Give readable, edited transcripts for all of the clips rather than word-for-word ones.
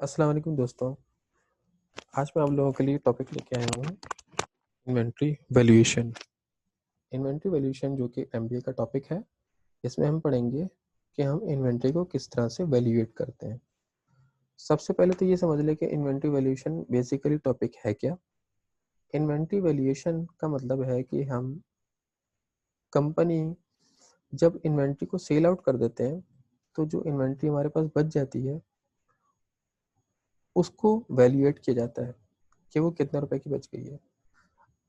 अस्सलाम वालेकुम दोस्तों। आज मैं आप लोगों के लिए टॉपिक लेके आया हूँ इन्वेंट्री वैल्यूएशन। इन्वेंट्री वैल्यूएशन जो कि एमबीए का टॉपिक है, इसमें हम पढ़ेंगे कि हम इन्वेंट्री को किस तरह से वैल्यूएट करते हैं। सबसे पहले तो ये समझ लें कि इन्वेंट्री वैल्यूएशन बेसिकली टॉपिक है क्या। इन्वेंट्री वैल्यूएशन का मतलब है कि हम कंपनी जब इन्वेंट्री को सेल आउट कर देते हैं तो जो इन्वेंट्री हमारे पास बच जाती है उसको वैल्यूएट किया जाता है कि वो कितने रुपए की बच गई है।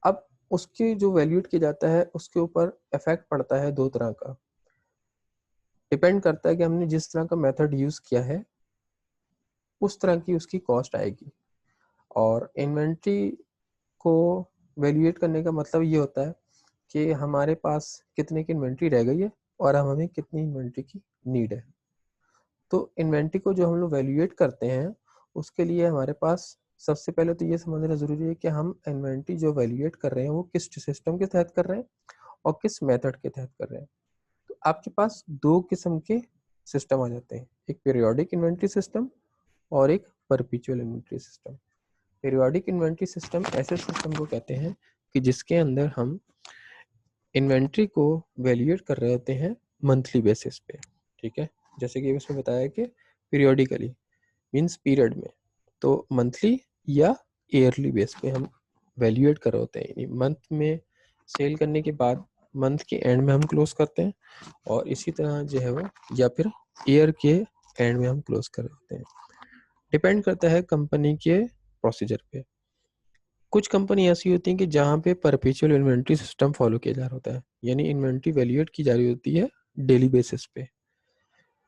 अब उसकी जो वैल्यूएट किया जाता है उसके ऊपर इफेक्ट पड़ता है दो तरह का। डिपेंड करता है कि हमने जिस तरह का मेथड यूज किया है उस तरह की उसकी कॉस्ट आएगी। और इन्वेंट्री को वैल्यूएट करने का मतलब ये होता है कि हमारे पास कितने की इन्वेंट्री रह गई है और अब हमें कितनी इन्वेंट्री की नीड है। तो इन्वेंट्री को जो हम लोग वैल्यूएट करते हैं उसके लिए हमारे पास सबसे पहले तो ये समझना जरूरी है कि हम इन्वेंट्री जो वैल्यूएट कर रहे हैं वो किस सिस्टम के तहत कर रहे हैं और किस मेथड के तहत कर रहे हैं। तो आपके पास दो किस्म के सिस्टम आ जाते हैं, एक पीरियोडिक इन्वेंट्री सिस्टम और एक perpetual inventory system. Periodic inventory system ऐसे सिस्टम को कहते हैं कि जिसके अंदर हम इन्वेंट्री को वैल्यूएट कर रहे होते हैं मंथली बेसिस पे। ठीक है, जैसे कि इसमें बताया कि पीरियोडिकली मीन्स पीरियड में, तो मंथली या ईयरली बेस पे हम वैल्यूएट कर रहे होते हैं। मंथ में सेल करने के बाद मंथ के एंड में हम क्लोज करते हैं और इसी तरह जो है वो या फिर ईयर के एंड में हम क्लोज कर रहे होते हैं। डिपेंड करता है कंपनी के प्रोसीजर पे। कुछ कंपनी ऐसी होती हैं कि जहाँ पे परपेचुअल इन्वेंट्री सिस्टम फॉलो किया जा रहा होता है, यानी इन्वेंट्री वैल्यूएट की जा रही होती है डेली बेसिस पे।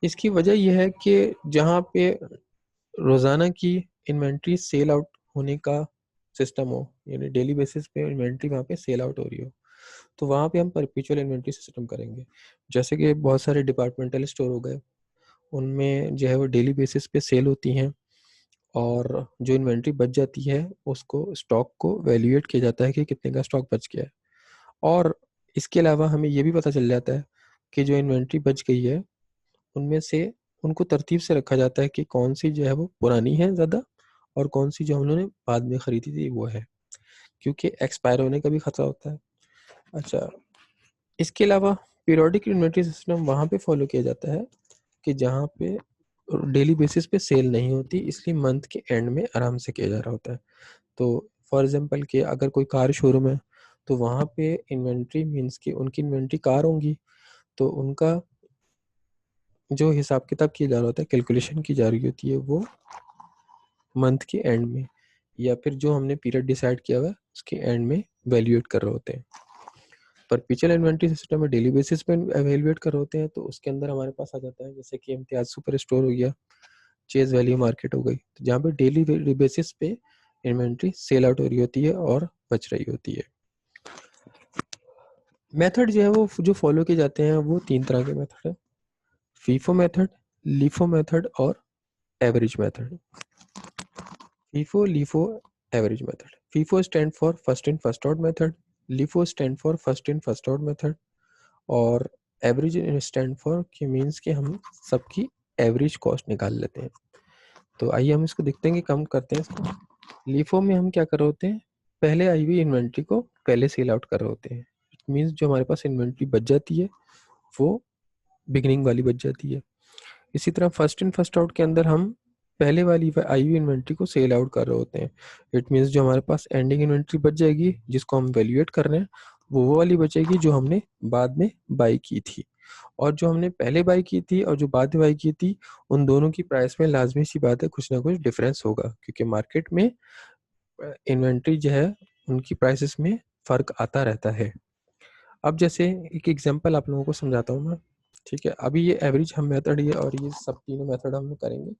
इसकी वजह यह है कि जहाँ पे रोजाना की इन्वेंट्री सेल आउट होने का सिस्टम हो, यानी डेली बेसिस पे इन्वेंट्री वहाँ पे सेल आउट हो रही हो, तो वहाँ पे हम परपेचुअल इन्वेंट्री सिस्टम करेंगे। जैसे कि बहुत सारे डिपार्टमेंटल स्टोर हो गए, उनमें जो है वो डेली बेसिस पे सेल होती हैं और जो इन्वेंट्री बच जाती है उसको स्टॉक को वैल्यूएट किया जाता है कि कितने का स्टॉक बच गया है। और इसके अलावा हमें ये भी पता चल जाता है कि जो इन्वेंट्री बच गई है उनमें से उनको तरतीब से रखा जाता है कि कौन सी जो है वो पुरानी है ज़्यादा और कौन सी जो हम लोगों ने बाद में खरीदी थी वो है, क्योंकि एक्सपायर होने का भी खतरा होता है। अच्छा, इसके अलावा पीरियोडिक इन्वेंट्री सिस्टम वहाँ पे फॉलो किया जाता है कि जहाँ पे डेली बेसिस पे सेल नहीं होती, इसलिए मंथ के एंड में आराम से किया जा रहा होता है। तो फॉर एग्जांपल कि अगर कोई कार शोरूम है तो वहाँ पे इन्वेंट्री मीन्स कि उनकी इन्वेंट्री कार होंगी, तो उनका जो हिसाब किताब किया जा रहा होता है, कैलकुलेशन की जा रही होती है वो मंथ के एंड में या फिर जो हमने पीरियड डिसाइड किया हुआ है उसके एंड में वैल्यूएट कर रहे होते हैं। परपेचुअल इन्वेंट्री सिस्टम में डेली बेसिस पे एवेल्युएट कर रहे होते हैं, तो उसके अंदर हमारे पास आ जाता है जैसे कि इम्तियाज सुपर स्टोर हो गया, चेज वैल्यू मार्केट हो गई, तो जहाँ पे डेली बेसिस पे इन्वेंट्री सेल आउट हो रही होती है और बच रही होती है। मेथड जो है वो जो फॉलो किए जाते हैं वो तीन तरह के मेथड है, फीफो मेथड, लीफो मेथड और average method. FIFO, LIFO, average method. FIFO stand for first in first out method, LIFO stand for first in first out method और एवरेज स्टैंड फॉर कि मीन्स कि हम सबकी average cost निकाल लेते हैं। तो आइए हम इसको देखते हैं कि कम करते हैं इसको। लीफो में हम क्या कर रहे होते हैं, पहले आई हुई इन्वेंट्री को पहले सेल आउट कर रहे होते हैं। इट मीन्स जो हमारे पास इन्वेंट्री बच जाती है वो बिगिनिंग वाली बच जाती है। इसी तरह फर्स्ट इन फर्स्ट आउट के अंदर हम पहले वाली आई हुई इन्वेंट्री को सेल आउट कर रहे होते हैं। इट मीन्स जो हमारे पास एंडिंग इन्वेंट्री बच जाएगी जिसको हम वैल्यूएट कर रहे हैं वो वाली बचेगी जो हमने बाद में बाई की थी। और जो हमने पहले बाई की थी और जो बाद में बाई की थी उन दोनों की प्राइस में लाजमी सी बात है कुछ ना कुछ डिफरेंस होगा, क्योंकि मार्केट में इन्वेंट्री जो है उनकी प्राइसेस में फ़र्क आता रहता है। अब जैसे एक एग्जांपल आप लोगों को समझाता हूँ मैं। ठीक है, अभी ये एवरेज हम मेथड ये और ये सब तीनों मेथड हम करेंगे।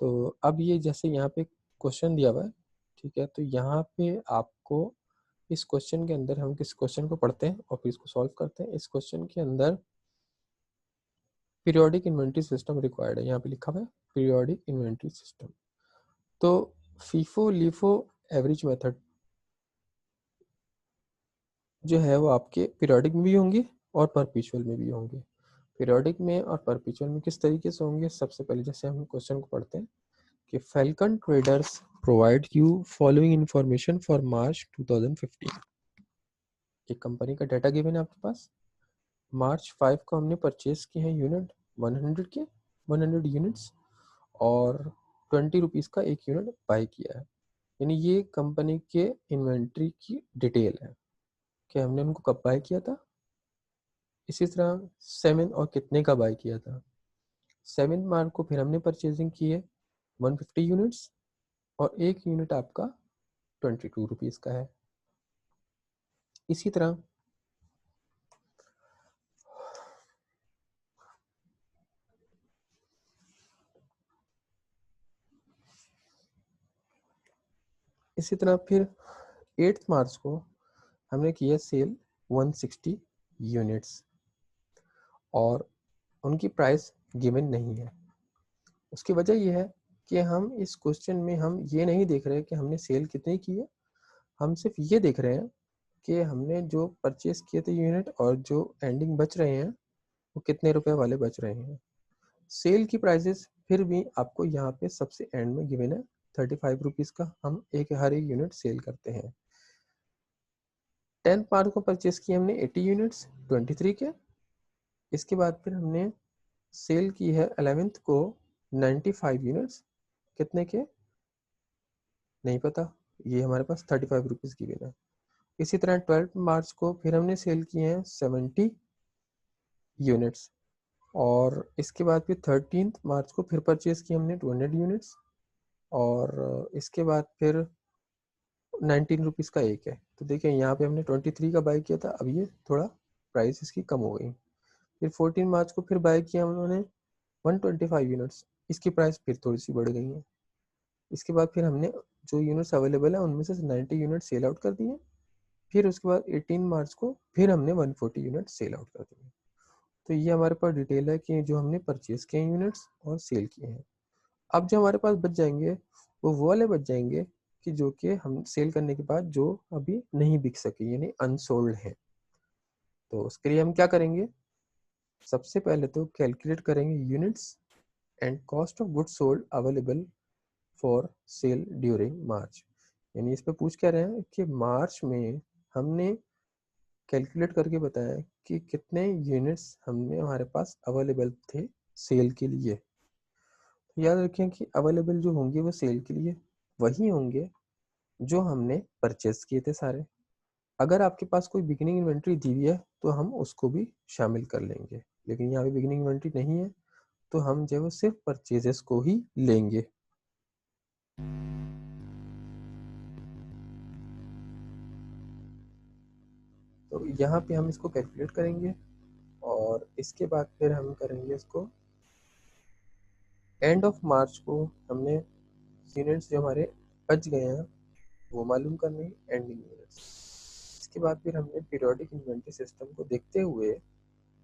तो अब ये जैसे यहाँ पे क्वेश्चन दिया हुआ है, ठीक है, तो यहाँ पे आपको इस क्वेश्चन के अंदर हम किस क्वेश्चन को पढ़ते हैं और फिर इसको सॉल्व करते हैं। इस क्वेश्चन के अंदर पीरियोडिक इन्वेंट्री सिस्टम रिक्वायर्ड है, यहाँ पे लिखा हुआ है पीरियोडिक इन्वेंट्री सिस्टम। तो फीफो, लीफो, एवरेज मेथड जो है वो आपके पीरियोडिक में भी होंगे और परपेचुअल में भी होंगे। पीरियोडिक में और परपेचुअल में किस तरीके से होंगे, सबसे पहले जैसे हम क्वेश्चन को पढ़ते हैं कि falcon traders provide you following information for March 2015। एक कंपनी का डाटा गिवन है आपके पास। मार्च 5 को हमने परचेज किए हैं यूनिट 100 के 100 यूनिट्स और 20 रुपीज़ का एक यूनिट बाय किया है। यानी ये कंपनी के इन्वेंट्री की डिटेल है कि हमने उनको कब बाय किया था। इसी तरह 7 और कितने का बाय किया था। 7 मार्च को फिर हमने परचेजिंग की है 150 यूनिट्स और एक यूनिट आपका 22 रुपीज़ का है। इसी तरह फिर 8 मार्च को हमने किया सेल 160 यूनिट्स और उनकी प्राइस गिवन नहीं है। उसकी वजह यह है कि हम इस क्वेश्चन में हम ये नहीं देख रहे कि हमने सेल कितनी की है, हम सिर्फ ये देख रहे हैं कि हमने जो परचेस किए थे यूनिट और जो एंडिंग बच रहे हैं वो कितने रुपए वाले बच रहे हैं। सेल की प्राइसेस फिर भी आपको यहाँ पे सबसे एंड में गिवन है 35 रुपीज़ का हम हर एक यूनिट सेल करते हैं। 10 मार्च को परचेस किए हमने 80 यूनिट्स 23 के। इसके बाद फिर हमने सेल की है 11th को 95 यूनिट्स कितने के नहीं पता, ये हमारे पास 35 रुपीज़ की बिन है। इसी तरह 12 मार्च को फिर हमने सेल किए हैं 70 यूनिट्स और इसके बाद फिर 13 मार्च को फिर परचेज किए हमने 200 यूनिट्स और इसके बाद फिर 19 रुपीज़ का एक है। तो देखिए यहाँ पे हमने 23 का बाय किया था, अब ये थोड़ा प्राइस इसकी कम हो गई। फिर 14 मार्च को फिर बाय किया उन्होंने 125 यूनिट्स, इसकी प्राइस फिर थोड़ी सी बढ़ गई है। इसके बाद फिर हमने जो यूनिट्स अवेलेबल है उनमें से 90 यूनिट सेल आउट कर दिए। फिर उसके बाद 18 मार्च को फिर हमने 140 यूनिट सेल आउट कर दिए। तो ये हमारे पास डिटेल है कि जो हमने परचेज किए यूनिट्स और सेल किए हैं। अब जो हमारे पास बच जाएंगे वो वाले बच जाएंगे कि जो कि हम सेल करने के बाद जो अभी नहीं बिक सके यानी अनसोल्ड है। तो उसके लिए हम क्या करेंगे, सबसे पहले तो कैलकुलेट करेंगे units and cost of goods sold available for sale during March. यानी इस पे पूछ क्या रहे हैं कि मार्च में हमने कैलकुलेट करके बताया कि कितने यूनिट्स हमने हमारे पास अवेलेबल थे सेल के लिए। तो याद रखें कि अवेलेबल जो होंगे वो सेल के लिए वही होंगे जो हमने परचेस किए थे सारे। अगर आपके पास कोई बिगिनिंग इन्वेंट्री दी हुई है तो हम उसको भी शामिल कर लेंगे, लेकिन यहाँ पे बिगिनिंग इन्वेंट्री नहीं है तो हम जो है वो सिर्फ परचेजेस को ही लेंगे। तो यहाँ पे हम इसको कैलकुलेट करेंगे और इसके बाद फिर हम करेंगे इसको एंड ऑफ मार्च को हमने यूनिट्स जो हमारे बच गए हैं वो मालूम करनी एंडिंग यूनिट्स। इसके बाद फिर हमने पीरियोडिक इन्वेंट्री सिस्टम को देखते हुए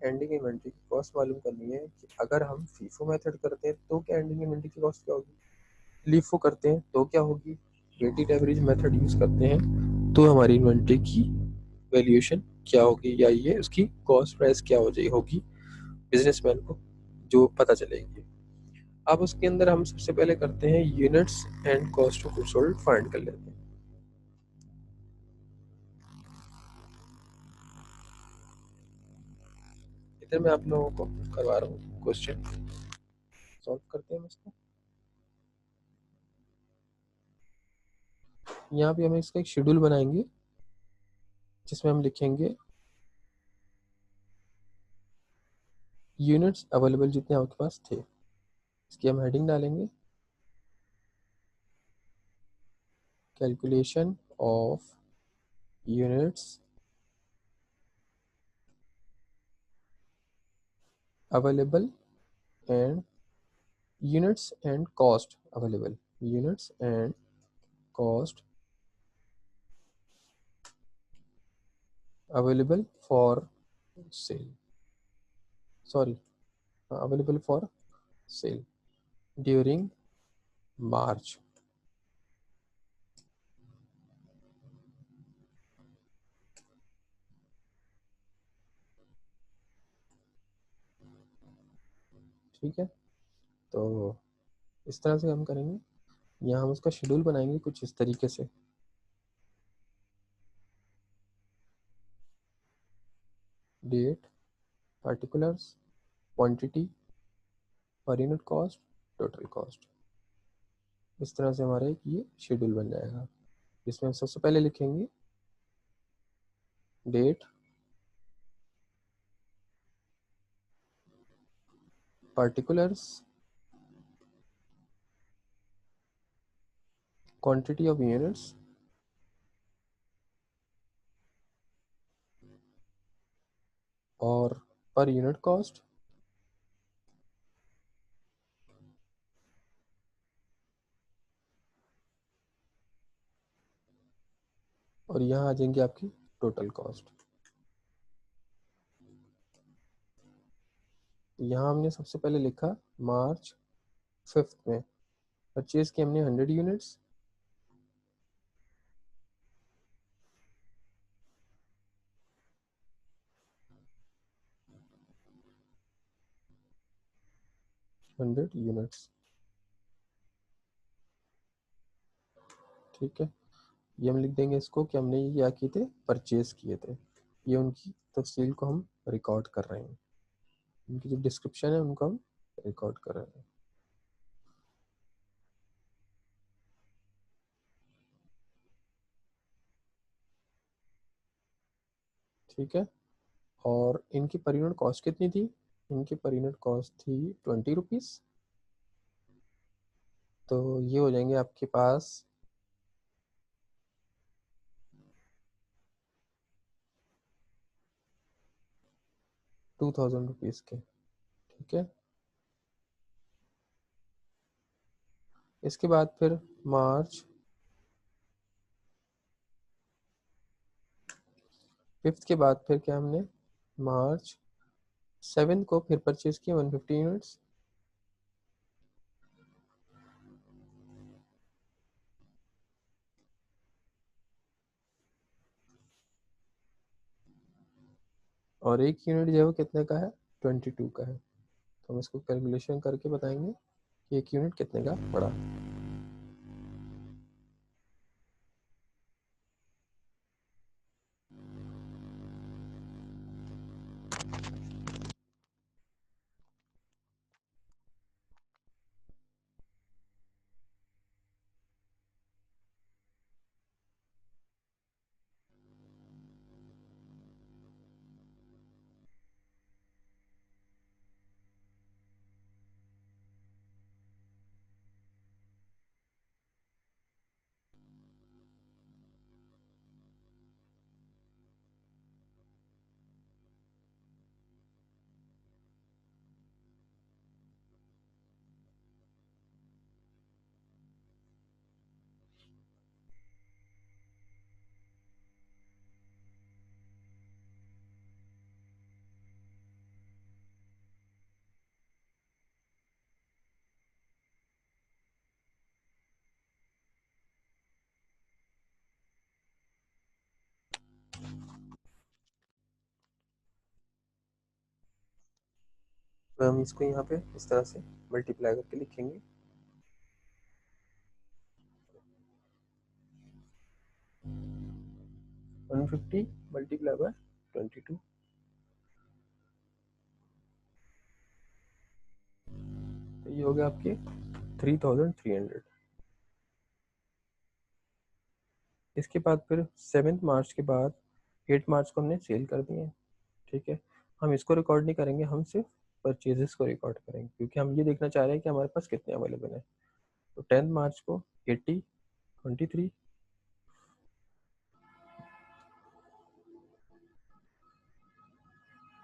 एंडिंग इन्वेंट्री की कॉस्ट मालूम करनी है कि अगर हम फीफो मेथड करते हैं तो क्या एंडिंग इन्वेंट्री की कॉस्ट क्या होगी, लीफो करते हैं तो क्या होगी, वेटेड एवरेज मेथड यूज करते हैं तो हमारी इन्वेंट्री की वैल्यूएशन क्या होगी या ये उसकी कॉस्ट प्राइस क्या हो जाएगी होगी बिजनेसमैन को जो पता चलेगी। अब उसके अंदर हम सबसे पहले करते हैं units and cost of goods sold find कर लेते हैं। इधर मैं आप लोगों को करवा रहा हूँ क्वेश्चन सॉल्व करते हैं इसको। यहाँ पे हम इसका एक शेड्यूल बनाएंगे जिसमें हम लिखेंगे यूनिट्स अवेलेबल जितने आपके पास थे, इसकी हम हेडिंग डालेंगे calculation of units available and units and cost available, units and cost available for sale, sorry available for sale during March. ठीक है, तो इस तरह से हम करेंगे। यहाँ हम उसका शेड्यूल बनाएंगे कुछ इस तरीके से। Date, particulars, quantity, per unit cost, total cost. इस तरह से हमारा एक ये शेड्यूल बन जाएगा, जिसमें हम सबसे पहले लिखेंगे date, particulars, quantity of units, और पर यूनिट कॉस्ट, और यहाँ आ जाएंगे आपकी टोटल कॉस्ट। यहाँ हमने सबसे पहले लिखा मार्च 5 में परचेज की हमने 100 यूनिट्स, ठीक है। ये हम लिख देंगे इसको कि हमने ये क्या किए थे, परचेज किए थे। ये उनकी तफसील को हम रिकॉर्ड कर रहे हैं, उनकी जो डिस्क्रिप्शन है उनको हम रिकॉर्ड कर रहे हैं। ठीक है। और इनकी पर यूनिट कॉस्ट कितनी थी, इनकी पर यूनिट कॉस्ट थी 20 रुपीज़। तो ये हो जाएंगे आपके पास 2000 रुपीज़ के। ठीक है। इसके बाद फिर मार्च 5 के बाद फिर क्या हमने मार्च 7 को फिर परचेज किया 150 यूनिट्स। और एक यूनिट जो है वो कितने का है, 22 का है। तो हम इसको कैलकुलेशन करके बताएंगे कि एक यूनिट कितने का पड़ा। तो हम इसको यहाँ पे इस तरह से मल्टीप्लाई करके लिखेंगे। 150 मल्टीप्लाई बाय 22, तो ये हो गया आपके 3300। इसके बाद फिर 7 मार्च के बाद 8 मार्च को हमने सेल कर दिए। ठीक है। हम इसको रिकॉर्ड नहीं करेंगे, हम सिर्फ परचेजेस को रिकॉर्ड करेंगे, क्योंकि हम ये देखना चाह रहे हैं कि हमारे पास कितने अवेलेबल है। तो 10 मार्च को 80, 23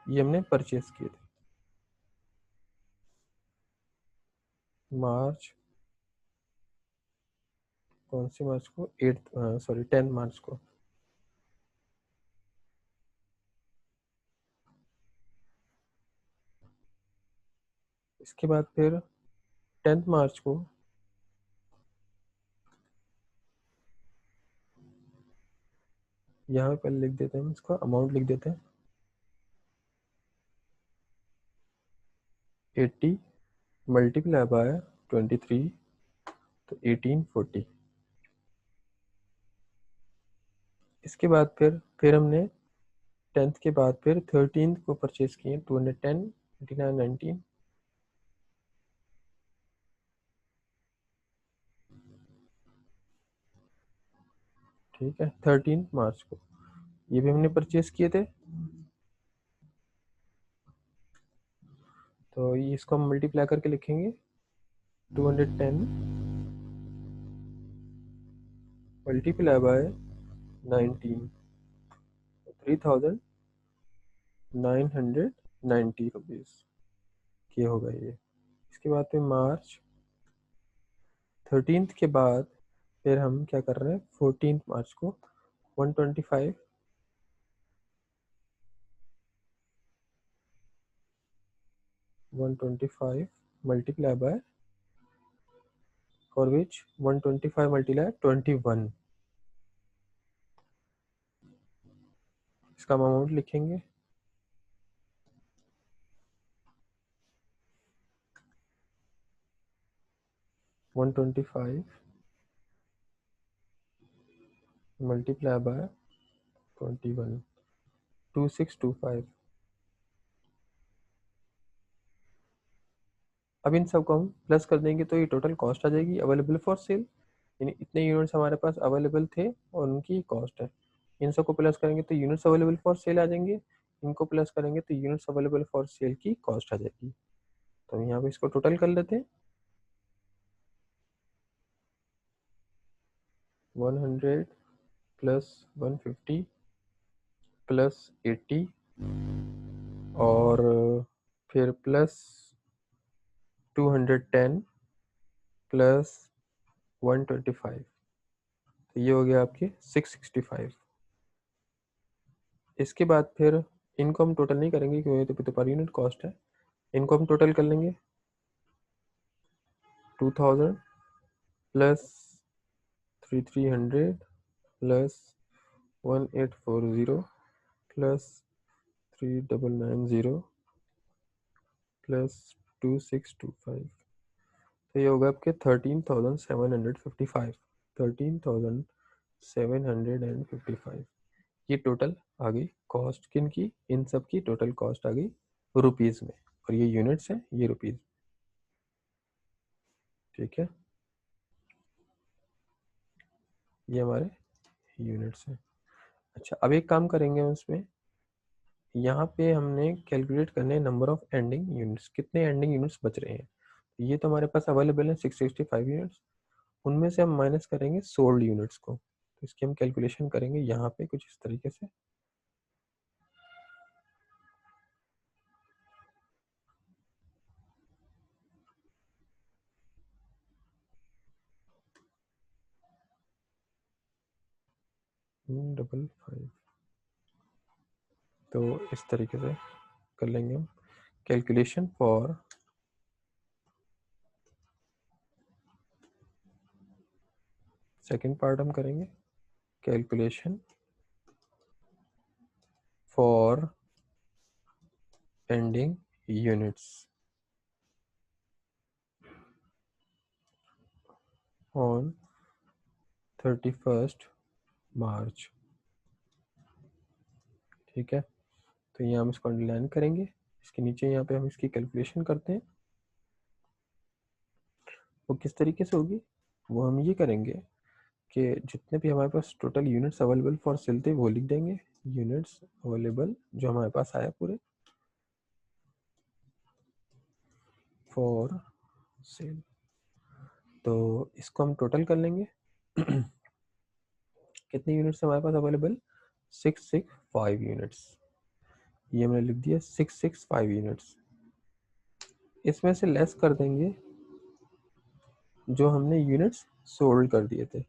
ये हमने परचेज किए थे। मार्च, कौन सी मार्च को, 8 सॉरी 10 मार्च को। इसके बाद फिर 10 मार्च को यहाँ पे पहले लिख देते हैं, इसका अमाउंट लिख देते हैं 80 मल्टीप्लाई बाय 23, तो 1840। इसके बाद फिर हमने 10th के बाद फिर 13th को परचेज किए 210, 89, 19। ठीक है, 13 मार्च को ये भी हमने परचेज किए थे। तो ये इसको हम मल्टीप्लाई करके लिखेंगे 210 मल्टीप्लाई बाय 19, 3990 रुपीज़ ये होगा ये। इसके बाद फिर मार्च 13th के बाद फिर हम क्या कर रहे हैं 14 मार्च को 125 multiply by for which 125 multiply 21, इसका अमाउंट लिखेंगे 125 मल्टीप्लाई बाय 21, 2625। अब इन सबको हम प्लस कर देंगे तो ये टोटल कॉस्ट आ जाएगी अवेलेबल फॉर सेल, यानी इतने यूनिट्स हमारे पास अवेलेबल थे और उनकी कॉस्ट है। इन सबको प्लस करेंगे तो यूनिट्स अवेलेबल फॉर सेल आ जाएंगे, इनको प्लस करेंगे तो यूनिट्स अवेलेबल फॉर सेल की कॉस्ट आ जाएगी। तो यहाँ पे इसको टोटल कर लेते हैं 100 प्लस 150 प्लस 80 और फिर प्लस 210 प्लस 125, तो ये हो गया आपके 665। इसके बाद फिर इनको हम टोटल नहीं करेंगे क्योंकि तो पर यूनिट कॉस्ट है, इनको हम टोटल कर लेंगे 2000 प्लस 3300 प्लस 1840 प्लस 3990 प्लस 2625, तो ये होगा आपके 13,755, 13,755। ये टोटल आ गई कॉस्ट किन की, इन सब की टोटल कॉस्ट आ गई रुपीज में, और ये यूनिट्स है ये रुपीज। ठीक है, ये हमारे यूनिट्स हैं। अच्छा, अब एक काम करेंगे हम इसमें, यहाँ पे हमने कैलकुलेट करने नंबर ऑफ एंडिंग यूनिट्स, कितने एंडिंग यूनिट्स बच रहे हैं। ये तो हमारे पास अवेलेबल है 665 यूनिट्स, उनमें से हम माइनस करेंगे सोल्ड यूनिट्स को। तो इसकी हम कैलकुलेशन करेंगे यहाँ पे कुछ इस तरीके से। डबल 5, तो इस तरीके से कर लेंगे हम कैलकुलेशन फॉर सेकेंड पार्ट हम करेंगे calculation for ending units on 31st मार्च। ठीक है, तो यहाँ हम इसको अंडरलाइन करेंगे, इसके नीचे यहाँ पे हम इसकी कैलकुलेशन करते हैं। वो किस तरीके से होगी वो हम ये करेंगे कि जितने भी हमारे पास total units available for sale थे वो लिख देंगे, यूनिट्स अवेलेबल जो हमारे पास आया पूरे फॉर सेल, तो इसको हम टोटल कर लेंगे कितने यूनिट्स हमारे पास अवेलेबल 665 यूनिट्स, ये हमने लिख दिया 665 यूनिट्स। इसमें से लेस कर देंगे जो हमने यूनिट्स सोल्ड कर दिए थे।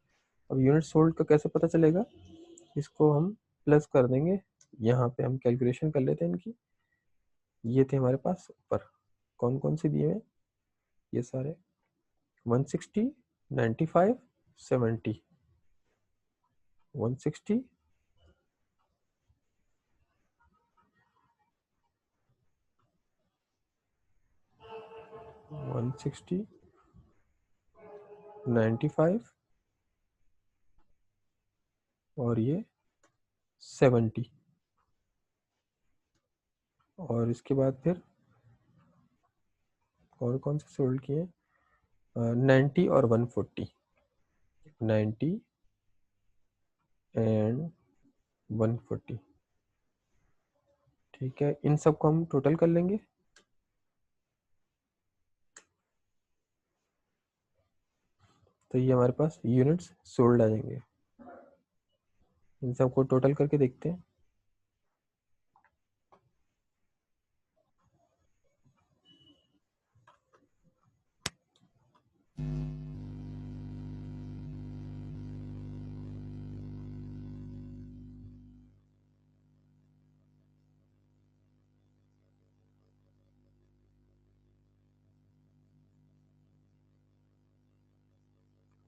अब यूनिट सोल्ड का कैसे पता चलेगा, इसको हम प्लस कर देंगे, यहाँ पे हम कैलकुलेशन कर लेते हैं इनकी। ये थे हमारे पास ऊपर कौन कौन से दिए हैं, ये सारे 160 95 70 160 160 95 और ये 70 और इसके बाद फिर और कौन से सोल्ड किए 90 और 140 90 एंड 140 ठीक है। इन सब को हम टोटल कर लेंगे तो ये हमारे पास यूनिट्स सोल्ड आ जाएंगे। इन सब को टोटल करके देखते हैं।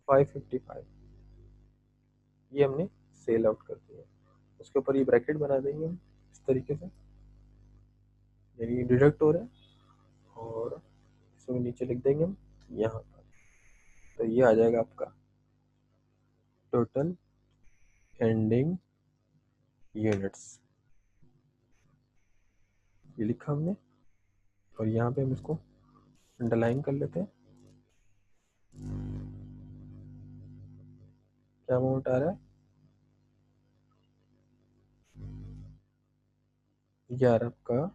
फाइव 55 ये हमने सेल आउट कर दिया। उसके ऊपर ये ब्रैकेट बना देंगे हम इस तरीके से, यानी डिडक्ट हो रहा है और इसमें नीचे लिख देंगे हम यहाँ पर। तो ये आ जाएगा आपका टोटल एंडिंग यूनिट्स, ये लिखा हमने। और यहाँ पे हम इसको अंडरलाइन कर लेते हैं। क्या अमाउंट आ रहा है, ये आ रहा है आपका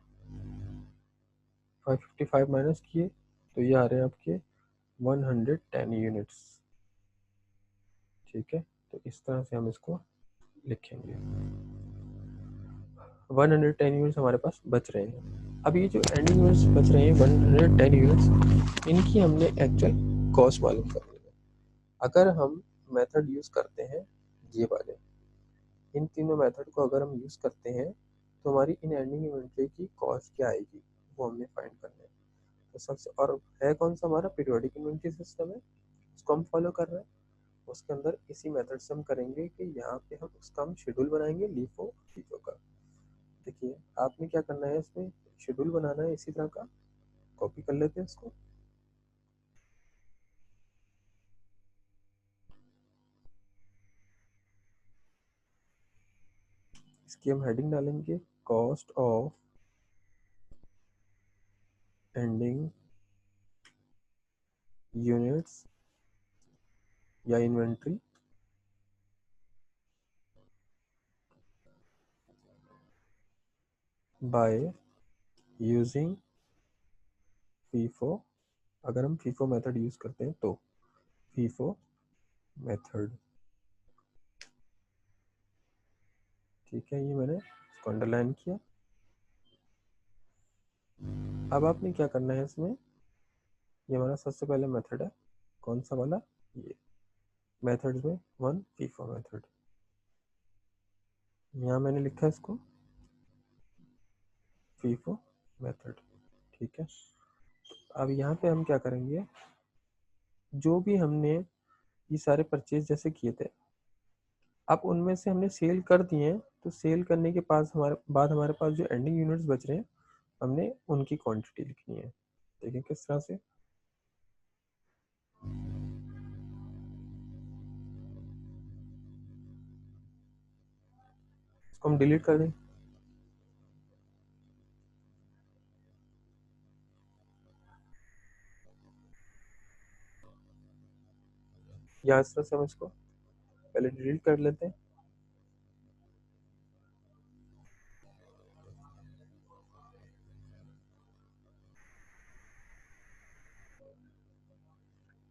555 माइनस किए तो ये आ रहे हैं आपके 110 यूनिट्स। ठीक है, तो इस तरह से हम इसको लिखेंगे। 110 यूनिट्स हमारे पास बच रहे हैं। अब ये जो एंडिंग यूनिट्स बच रहे हैं 110 यूनिट्स, इनकी हमने एक्चुअल कॉस्ट मालूम करनी है। अगर हम मेथड यूज़ करते हैं ये वाले, इन तीनों मेथड को अगर हम यूज़ करते हैं तो हमारी इन एंडिंग इन्वेंटरी की कॉस्ट क्या आएगी वो हमने फाइंड करना है। तो सबसे और है कौन सा हमारा पीरियोडिक इन्वेंटरी सिस्टम है, उसको हम फॉलो कर रहे हैं। उसके अंदर इसी मेथड से हम करेंगे कि यहाँ पे हम उसका हम शेड्यूल बनाएंगे लीफो फीफो का। देखिए आपने क्या करना है, इसमें शेड्यूल बनाना है इसी तरह का, कॉपी कर लेते हैं इसको। इसकी हम हेडिंग डालेंगे कॉस्ट ऑफ एंडिंग यूनिट्स या इन्वेंट्री बाय यूजिंग फीफो। अगर हम फीफो मेथड यूज करते हैं तो फीफो मेथड। ठीक है, ये मैंने इसको अंडरलाइन किया। अब आपने क्या करना है इसमें, ये हमारा सबसे पहले मेथड है, कौन सा वाला, ये मेथड्स में वन फीफो मेथड। यहाँ मैंने लिखा है इसको फीफो मेथड। ठीक है, अब यहाँ पे हम क्या करेंगे, जो भी हमने ये सारे परचेज जैसे किए थे, अब उनमें से हमने सेल कर दिए हैं, तो सेल करने के पास हमारे बाद हमारे पास जो एंडिंग यूनिट्स बच रहे हैं हमने उनकी क्वांटिटी लिखनी है। देखिए किस तरह से, इसको हम डिलीट कर दें। या इस तरह से हम इसको पहले डिलीट कर लेते हैं।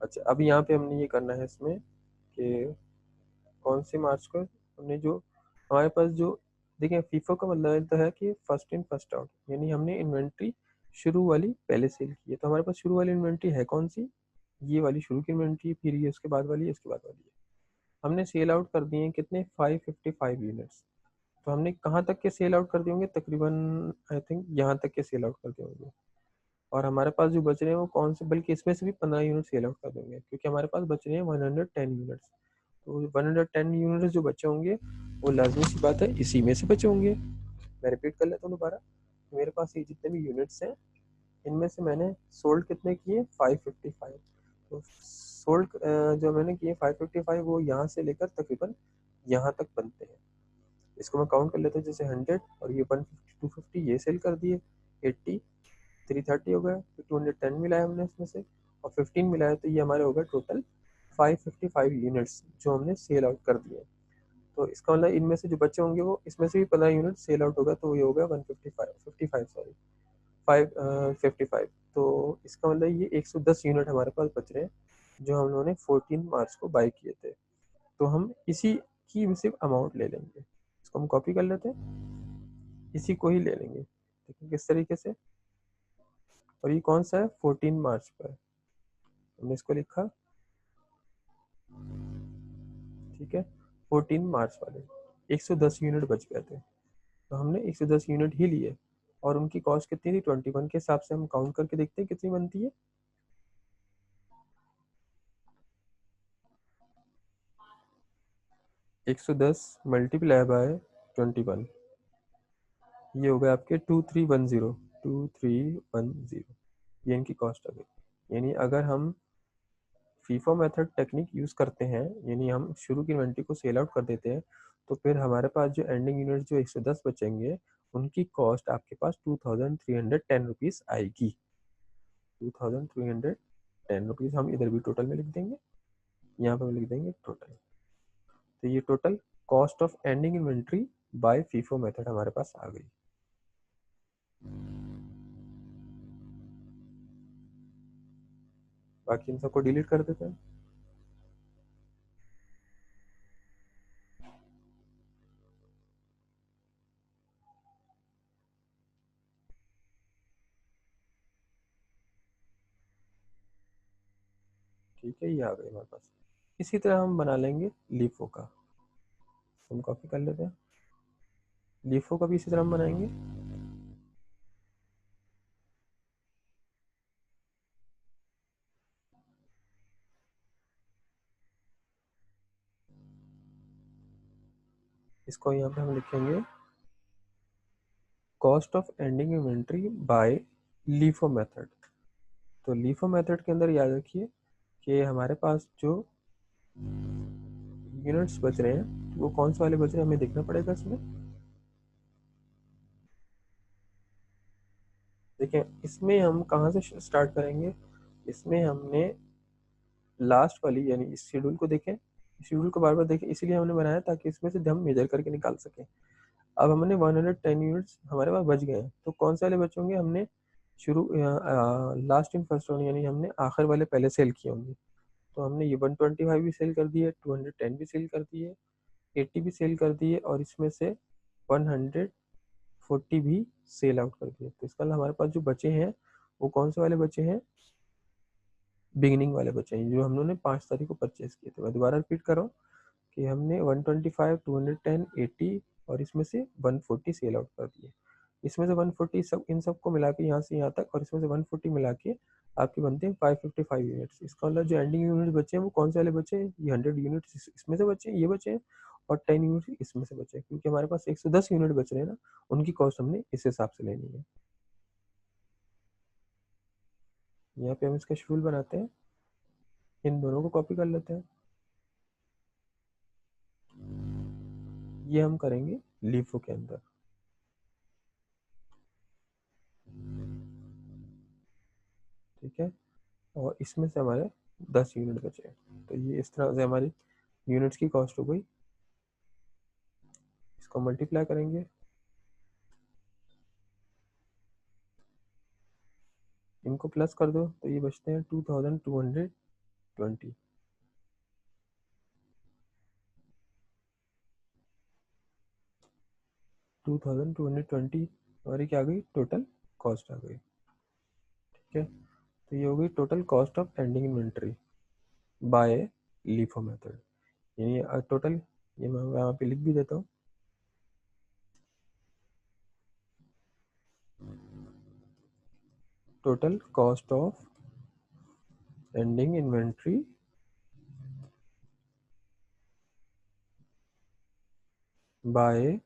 अच्छा, अब यहाँ पे हमने ये करना है इसमें कि कौन सी मार्च को हमने जो हमारे पास जो, देखिए फीफो का मतलब तो है कि फर्स्ट इन फर्स्ट आउट, यानी हमने इन्वेंट्री शुरू वाली पहले सेल की है। तो हमारे पास शुरू वाली इन्वेंट्री है कौन सी, ये वाली शुरू की इन्वेंट्री, फिर ये उसके बाद वाली है, इसके बाद वाली है। हमने सेल आउट कर दिए हैं कितने 555 यूनिट्स। तो हमने कहाँ तक के सेल आउट कर दिए होंगे, तकरीबन आई थिंक यहाँ तक के सेल आउट कर दिए होंगे। और हमारे पास जो बच रहे हैं वो कौन से, बल्कि इसमें से भी 15 यूनिट सेल आउट कर देंगे क्योंकि हमारे पास बच रहे हैं 110 यूनिट्स। तो 110 यूनिट्स जो बचे होंगे वो लाजमी सी बात है इसी में से बचे होंगे। मैं रिपीट कर लेता हूँ दोबारा, मेरे पास ये जितने भी यूनिट्स हैं इनमें से मैंने सोल्ड कितने किए 555। तो सोल्ड जो मैंने किए 555 वो यहाँ से लेकर तकरीबन यहाँ तक बनते हैं। इसको मैं काउंट कर लेता हूँ, जैसे 100 और ये 150 250 ये सेल कर दिए, 80 330 हो गया, फिर 210 मिलाया हमने इसमें से और 15 मिलाया, तो ये हमारे हो गए टोटल 555 यूनिट्स जो हमने सेल आउट कर दिए। तो इसका मतलब इनमें से जो बच्चे होंगे वो इसमें से भी 15 यूनिट सेल आउट होगा, तो ये हो गया 155 सॉरी 555। तो इसका मतलब ये 110 यूनिट हमारे पास बच रहे हैं जो हम लोगों ने 14 मार्च को बाई किए थे। तो हम इसी की सिर्फ अमाउंट ले लेंगे, इसको हम कॉपी कर लेते हैं, इसी को ही ले लेंगे, देखिए किस तरीके से। और ये कौन सा है, 14 मार्च पर हमने इसको लिखा, ठीक है, 14 मार्च वाले 110 यूनिट बच गए थे, तो हमने 110 यूनिट ही लिए। और उनकी कॉस्ट कितनी थी, 21 के हिसाब से हम काउंट करके देखते हैं कितनी बनती है। 110 मल्टीप्लाई बाय 21, ये हो गया आपके 2310, 2310, ये इनकी कॉस्ट आ गई। यानी अगर हम फीफो मेथड टेक्निक यूज़ करते हैं, यानी हम शुरू की इन्वेंट्री को सेल आउट कर देते हैं, तो फिर हमारे पास जो एंडिंग यूनिट जो 110 बचेंगे उनकी कॉस्ट आपके पास 2310 रुपीज़ आएगी। 2310 रुपीज़ हम इधर भी टोटल में लिख देंगे, यहाँ पर लिख देंगे टोटल। तो ये total cost of ending inventory by FIFO method हमारे पास आ गई। बाकी इन सबको डिलीट कर देते हैं। ठीक है, ये आ गई हमारे पास। इसी तरह हम बना लेंगे लीफो का, हम कॉपी कर लेते हैं, लीफो का भी इसी तरह हम बनाएंगे। इसको यहाँ पे हम लिखेंगे cost of ending inventory by LIFO method. तो लीफो मेथड के अंदर याद रखिए कि हमारे पास जो यूनिट्स बच रहे हैं वो कौन से वाले बच रहे हैं हमें देखना पड़ेगा इसमें। देखिए इसमें हम कहाँ से स्टार्ट करेंगे, इसमें हमने लास्ट वाली यानी इस शेड्यूल को देखें, शेड्यूल को बार बार देखें, इसीलिए हमने बनाया ताकि इसमें से हम मेजर करके निकाल सकें। अब हमने 110 यूनिट्स हमारे पास बच गए हैं, तो कौन से वाले बचे होंगे, हमने शुरू लास्ट इन फर्स्ट राउंड यानी हमने आखिर वाले पहले सेल किए होंगे। तो हमने ये 125 भी सेल कर दिए, 210 भी सेल कर दिए, 80 भी सेल कर दिए और इसमें से 140 भी सेल आउट कर दिए। तो इसका मतलब हमारे पास जो बचे हैं वो कौन से वाले बचे हैं, बिगिनिंग वाले बचे हैं जो हम लोगों ने 5 तारीख को परचेज किए थे। मैं दोबारा रिपीट कर रहा हूँ कि हमने 125, 210, 80 और इसमें से 140 सेल आउट कर दिए। इसमें से 140 सब इन सबको मिला के यहाँ से यहाँ तक और इसमें से 140 मिला के आपके बनते हैं 555 यूनिट्स। इसका मतलब जो एंडिंग यूनिट बचे हैं वो कौन से वाले बचे हैं, ये 100 यूनिट्स इसमें से बचे हैं, ये बचे हैं और 10 यूनिट इसमें से बचे हैं, क्योंकि हमारे पास 110 यूनिट बच रहे हैं ना, उनकी कॉस्ट हमने इस हिसाब से लेनी है। यहाँ पे हम इसका शेड्यूल बनाते हैं, इन दोनों को कॉपी कर लेते हैं, ये हम करेंगे लीफो के अंदर। ठीक है, और इसमें से हमारे 10 यूनिट बचे, तो ये इस तरह से हमारी यूनिट्स की कॉस्ट हो गई। इसको मल्टीप्लाई करेंगे, इनको प्लस कर दो तो ये बचते हैं 2220, 2220 हमारी क्या आ गई, टोटल कॉस्ट आ गई। ठीक है, तो ये हो गई total cost of ending inventory by LIFO method. यानी टोटल, ये मैं यहाँ पे लिख भी देता हूँ, total cost of ending inventory by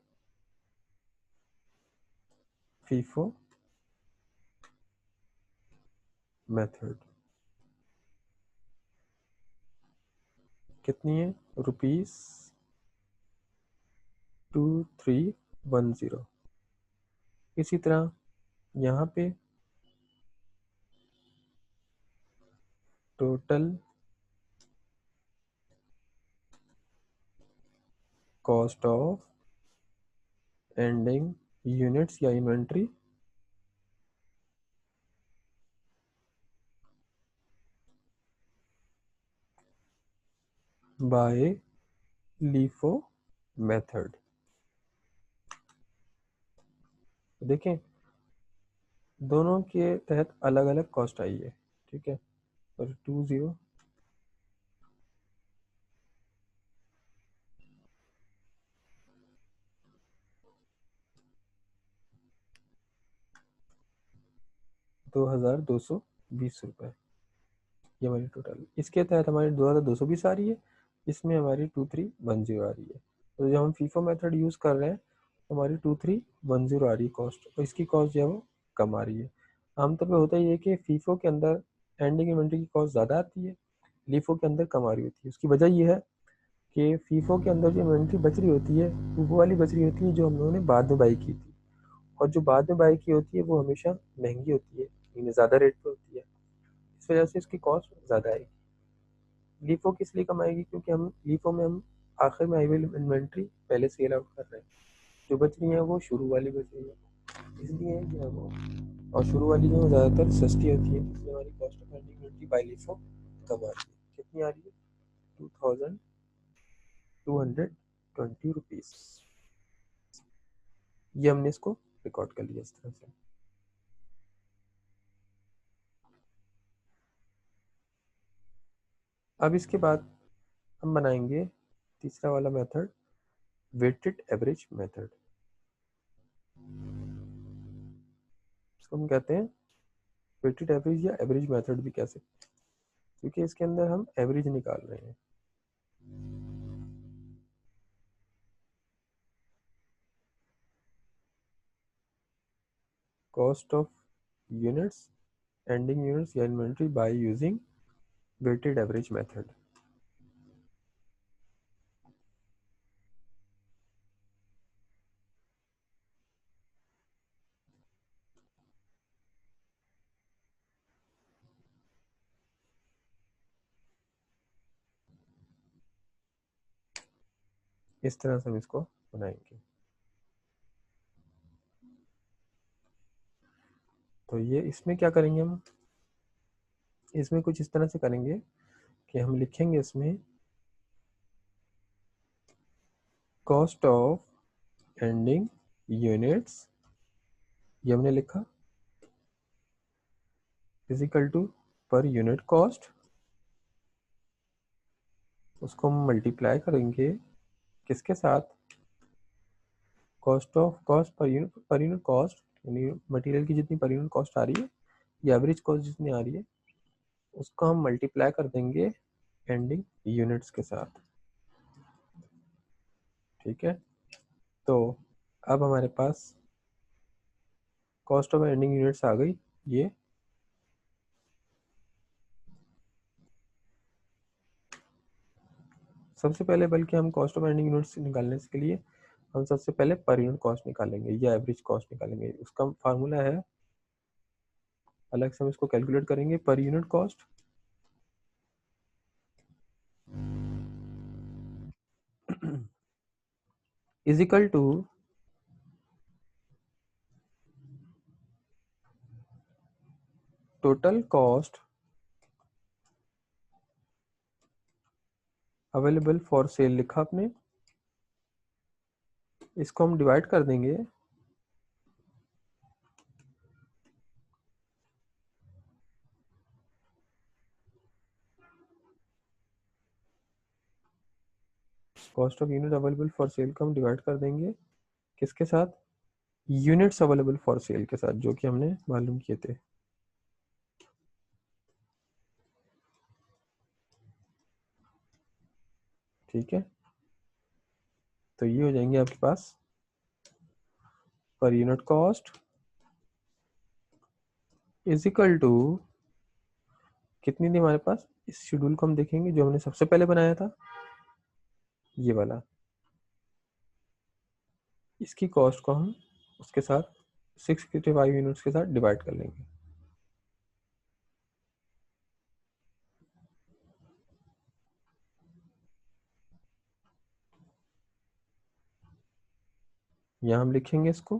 FIFO method. कितनी है, ₹2310। इसी तरह यहाँ पे total cost of ending units या इन्वेंट्री बाय लीफो मेथड। देखें दोनों के तहत अलग अलग कॉस्ट आई है, ठीक है। और 2220 रुपये, ये हमारी टोटल। इसके तहत हमारी 2220 आ रही है, इसमें हमारी 2310 आ रही है। तो जब हम फीफो मेथड यूज़ कर रहे हैं तो हमारी 2310 आ रही है कॉस्ट, और इसकी कॉस्ट जो है वो कम आ रही है। आमतौर पर होता ही है कि फीफो के अंदर एंडिंग इन्वेंट्री की कॉस्ट ज़्यादा आती है, लीफो के अंदर कम आ रही होती है। उसकी वजह यह है कि फीफो के अंदर जो इन्वेंट्री बच रही होती है वो वाली बच रही होती है जो हम लोगों ने बाद में बाई की थी, और जो बाद में बाई की होती है वो हमेशा महंगी होती है, यानी ज़्यादा रेट पे होती है। इस वजह से इसकी कॉस्ट ज़्यादा आएगी। लीफो किस लिए कम आएगी, क्योंकि हम लीफो में हम आखिर में आई हुई इन्वेंट्री पहले सेल आउट कर रहे हैं, जो बच रही है वो शुरू वाली बच रही है, इसलिए जो है वो, और शुरू वाली जो ज़्यादातर सस्ती होती है, इसलिए हमारी cost of ending inventory by LIFO कम आ रही है। कितनी आ रही है, 2220 रुपीज़। ये हमने इसको रिकॉर्ड कर लिया इस तरह से। अब इसके बाद हम बनाएंगे तीसरा वाला मेथड, वेटेड एवरेज मेथड। इसको हम कहते हैं वेटेड एवरेज या एवरेज मेथड भी कह सकते हैं, क्योंकि इसके अंदर हम एवरेज निकाल रहे हैं। Cost of units, ending units या inventory by using weighted average method. इस तरह से हम इसको बनाएंगे। तो ये इसमें क्या करेंगे हम, इसमें कुछ इस तरह से करेंगे कि हम लिखेंगे इसमें कॉस्ट ऑफ एंडिंग यूनिट्स, ये हमने लिखा, is equal to per unit cost, उसको हम मल्टीप्लाई करेंगे किसके साथ, कॉस्ट पर यूनिट कॉस्ट, यानी मटेरियल की जितनी पर यूनिट कॉस्ट आ रही है या एवरेज कॉस्ट जितनी आ रही है उसको हम मल्टीप्लाई कर देंगे एंडिंग यूनिट्स के साथ, ठीक है। तो अब हमारे पास कॉस्ट ऑफ एंडिंग यूनिट्स आ गई। ये सबसे पहले, बल्कि हम कॉस्ट ऑफ एंडिंग यूनिट्स निकालने के लिए हम सबसे पहले पर यूनिट कॉस्ट निकालेंगे या एवरेज कॉस्ट निकालेंगे। उसका फार्मूला है, अलग से हम इसको कैलकुलेट करेंगे, per unit cost is equal to total cost available for sale, लिखा आपने, इसको हम डिवाइड कर देंगे cost of unit available for sale को हम डिवाइड कर देंगे किसके साथ, यूनिट्स अवेलेबल फॉर सेल के साथ, जो कि हमने मालूम किए थे, ठीक है। तो ये हो जाएंगे आपके पास पर unit cost is equal to, कितनी थी हमारे पास, इस शेड्यूल को हम देखेंगे जो हमने सबसे पहले बनाया था, ये वाला। इसकी कॉस्ट को हम उसके साथ 655 यूनिट्स के साथ डिवाइड कर लेंगे। यहाँ हम लिखेंगे इसको,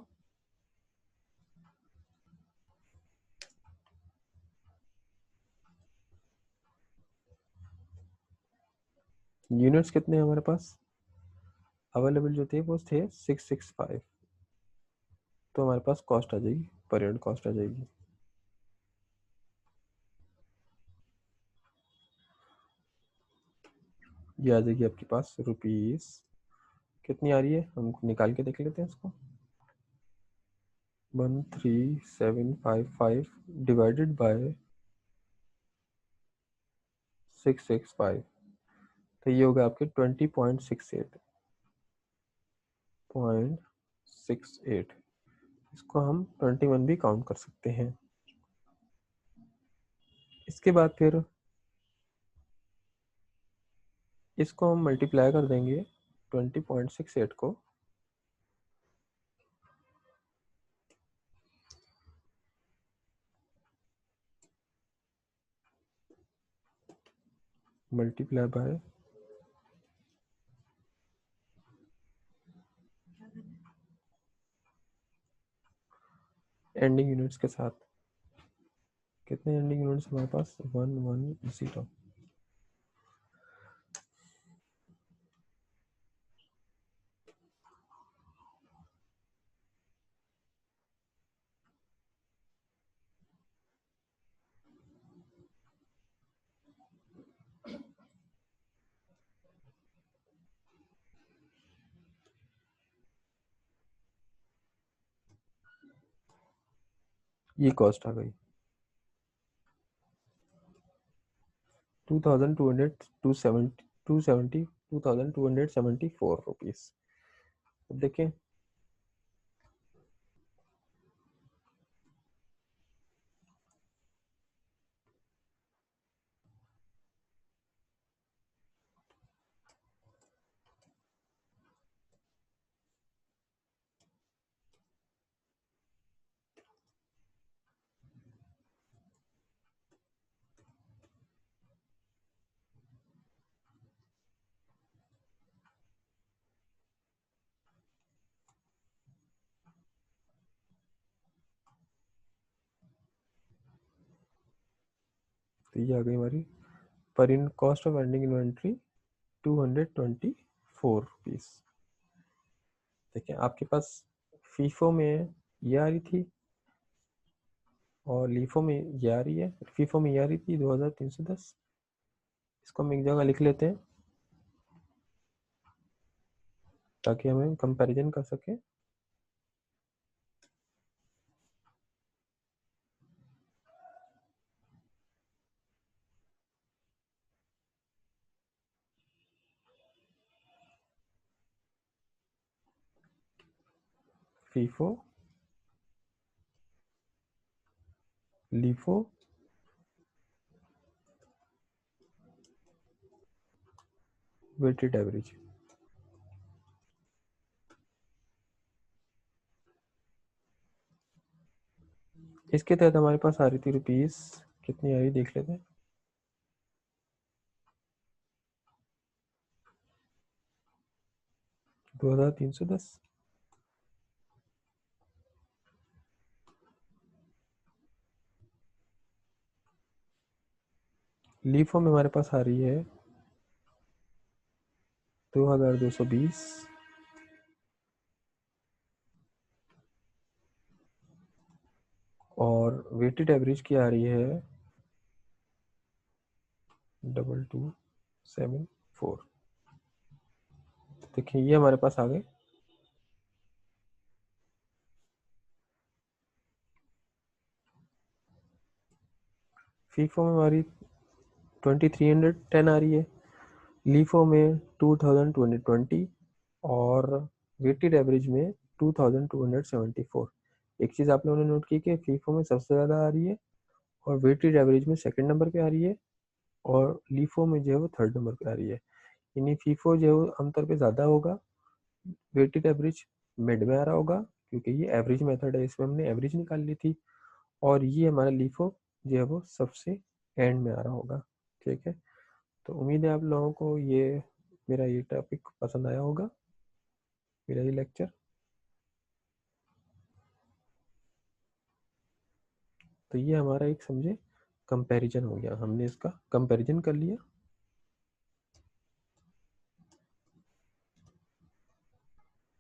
यूनिट्स कितने हैं हमारे पास अवेलेबल जो थे वो थे 665, तो हमारे पास कॉस्ट आ जाएगी, पर यूनिट कॉस्ट आ जाएगी। ये आ जाएगी आपके पास रुपीस कितनी आ रही है, हम निकाल के देख लेते हैं इसको। 13755 डिवाइडेड बाय 665, तो ये होगा आपके 20.68। इसको हम 21 भी काउंट कर सकते हैं। इसके बाद फिर इसको हम मल्टीप्लाई कर देंगे 20.68 को मल्टीप्लाई बाय एंडिंग यूनिट्स के साथ। कितने एंडिंग यूनिट्स हमारे पास 110। ये कॉस्ट आ गई 2274 रुपीस। अब देखें तो ये आ गई हमारी पर unit cost of ending inventory 224 rupees. देखिए आपके पास फीफो में ये आ रही थी और लीफो में ये आ रही है। फीफो में ये आ रही थी 2310। इसको हम एक जगह लिख लेते हैं ताकि हमें कंपैरिजन कर सके। FIFO LIFO weighted average. इसके तहत हमारे पास आ रही थी रुपीस कितनी आई देख लेते हैं। 2310। लीफो में हमारे पास आ रही है 2220। और वेटेड एवरेज की आ रही है 2274। देखिए ये हमारे पास आ गए। फीफो में हमारी 2310 आ रही है, लीफो में 2220 और वेटेड एवरेज में 2274। एक चीज़ आप लोगों ने नोट की कि फीफो में सबसे ज़्यादा आ रही है और वेटेड एवरेज में सेकंड नंबर पे आ रही है। और लीफो में जो है वो थर्ड नंबर पे आ रही है। यानी फीफो जो है वो आमतौर पे ज़्यादा होगा, वेटेड एवरेज मिड में आ रहा होगा, क्योंकि ये एवरेज मेथड है, इसमें हमने एवरेज निकाल ली थी। और ये हमारा लीफो जो है वो सबसे एंड में आ रहा होगा। ठीक है, तो उम्मीद है आप लोगों को ये मेरा ये टॉपिक पसंद आया होगा, मेरा ये लेक्चर। तो ये हमारा एक समझे कंपैरिजन हो गया, हमने इसका कंपैरिजन कर लिया।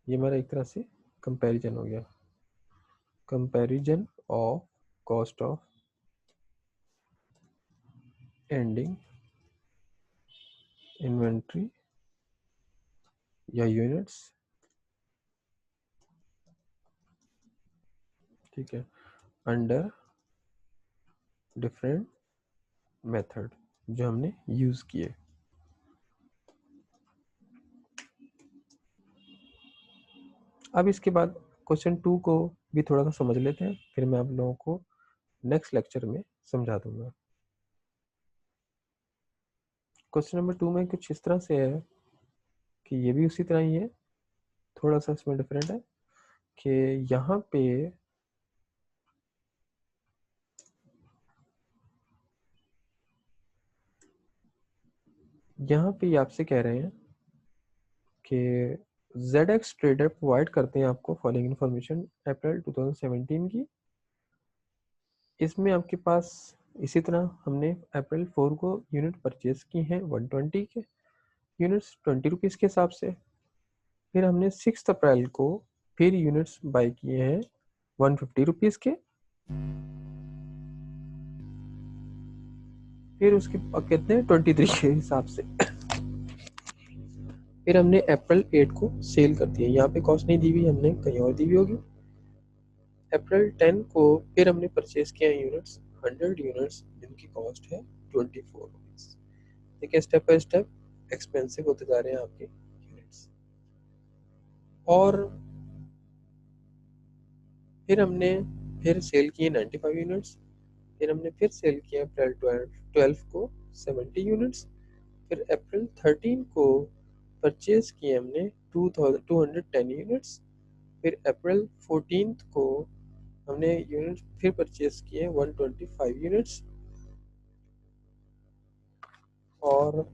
ये हमारा एक तरह से कंपैरिजन हो गया, comparison of cost of ending inventory या यूनिट्स। ठीक है, अंडर डिफरेंट मेथड जो हमने यूज किए। अब इसके बाद क्वेश्चन 2 को भी थोड़ा सा समझ लेते हैं, फिर मैं आप लोगों को नेक्स्ट लेक्चर में समझा दूंगा। क्वेश्चन नंबर 2 में कुछ इस तरह से है कि ये भी उसी तरह ही है, थोड़ा सा इसमें डिफरेंट है कि यहाँ पे आपसे कह रहे हैं कि ZX ट्रेडर प्रोवाइड करते हैं आपको फॉलोइंग इन्फॉर्मेशन अप्रैल 2017 की। इसमें आपके पास इसी तरह हमने अप्रैल 4 को यूनिट परचेज की हैं 120 के यूनिट्स 20 रुपीज़ के हिसाब से। फिर हमने 6 अप्रैल को फिर यूनिट्स बाय किए हैं 150 रुपीज़ के। फिर उसके कितने 23 के हिसाब से। फिर हमने अप्रैल 8 को सेल कर दिया, यहाँ पे कॉस्ट नहीं दी हुई, हमने कहीं और दी हुई होगी। अप्रैल 10 को फिर हमने परचेज किया यूनिट्स 100 यूनिट्स जिनकी कॉस्ट है 24 रुपीज़। देखिए स्टेप बाय स्टेप एक्सपेंसिव होते जा रहे हैं आपके यूनिट्स। और फिर हमने फिर सेल किए 95 यूनिट्स। फिर हमने फिर सेल किया अप्रैल 12 को 70 यूनिट्स। फिर अप्रैल 13 को परचेज किए हमने 210 यूनिट्स। फिर अप्रैल 14 को हमने यूनिट फिर परचेज किए 125 यूनिट्स। और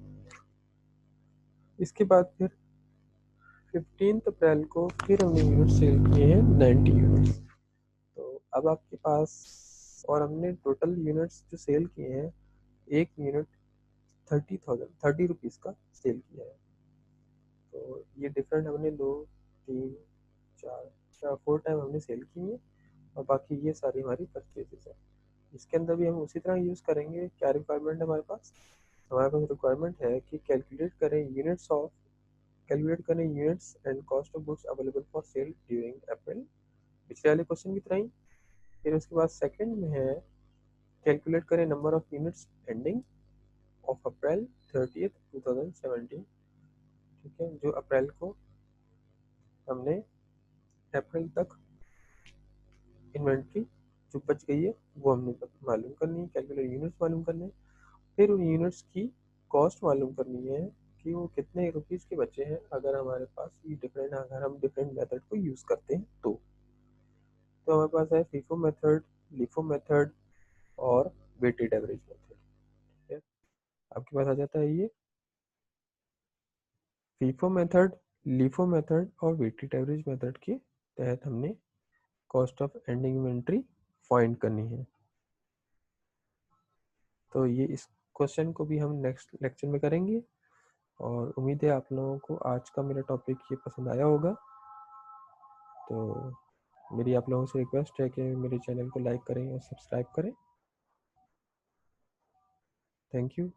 इसके बाद फिर 15 अप्रैल को फिर हमने यूनिट सेल किए हैं 90 यूनिट्स। तो अब आपके पास, और हमने टोटल यूनिट्स जो सेल किए हैं, एक यूनिट 30 रुपीज़ का सेल किया है। तो ये डिफरेंट हमने 2 3 4 4 टाइम हमने सेल की है, और बाकी ये सारी हमारी परचेजेस है। इसके अंदर भी हम उसी तरह यूज़ करेंगे। क्या रिक्वायरमेंट है हमारे पास? हमारे पास रिक्वायरमेंट है कि कैलकुलेट करें units and cost of goods available for sale during April, पिछले वाले क्वेश्चन की तरह ही। फिर उसके बाद सेकंड में है कैलकुलेट करें number of units ending of April 30 2017। ठीक है, जो अप्रैल को हमने अप्रैल तक इन्वेंट्री जो बच गई है वो हमने मालूम करनी है, कैलकुलेट यूनिट्स मालूम करने हैं। फिर उन यूनिट्स की कॉस्ट मालूम करनी है कि वो कितने रुपीज़ के बचे हैं, अगर हमारे पास ये डिफरेंट, अगर हम डिफरेंट मेथड को यूज़ करते हैं तो हमारे पास है फीफो मेथड, लिफो मेथड और वेटेड एवरेज मेथड। ठीक है, आपके पास आ जाता है ये फीफो मेथड, लिफो मेथड और वेटेड एवरेज मेथड के तहत हमने cost of ending inventory find करनी है। तो ये इस क्वेश्चन को भी हम नेक्स्ट लेक्चर में करेंगे, और उम्मीद है आप लोगों को आज का मेरा टॉपिक ये पसंद आया होगा। तो मेरी आप लोगों से रिक्वेस्ट है कि मेरे चैनल को लाइक करें और सब्सक्राइब करें। Thank you.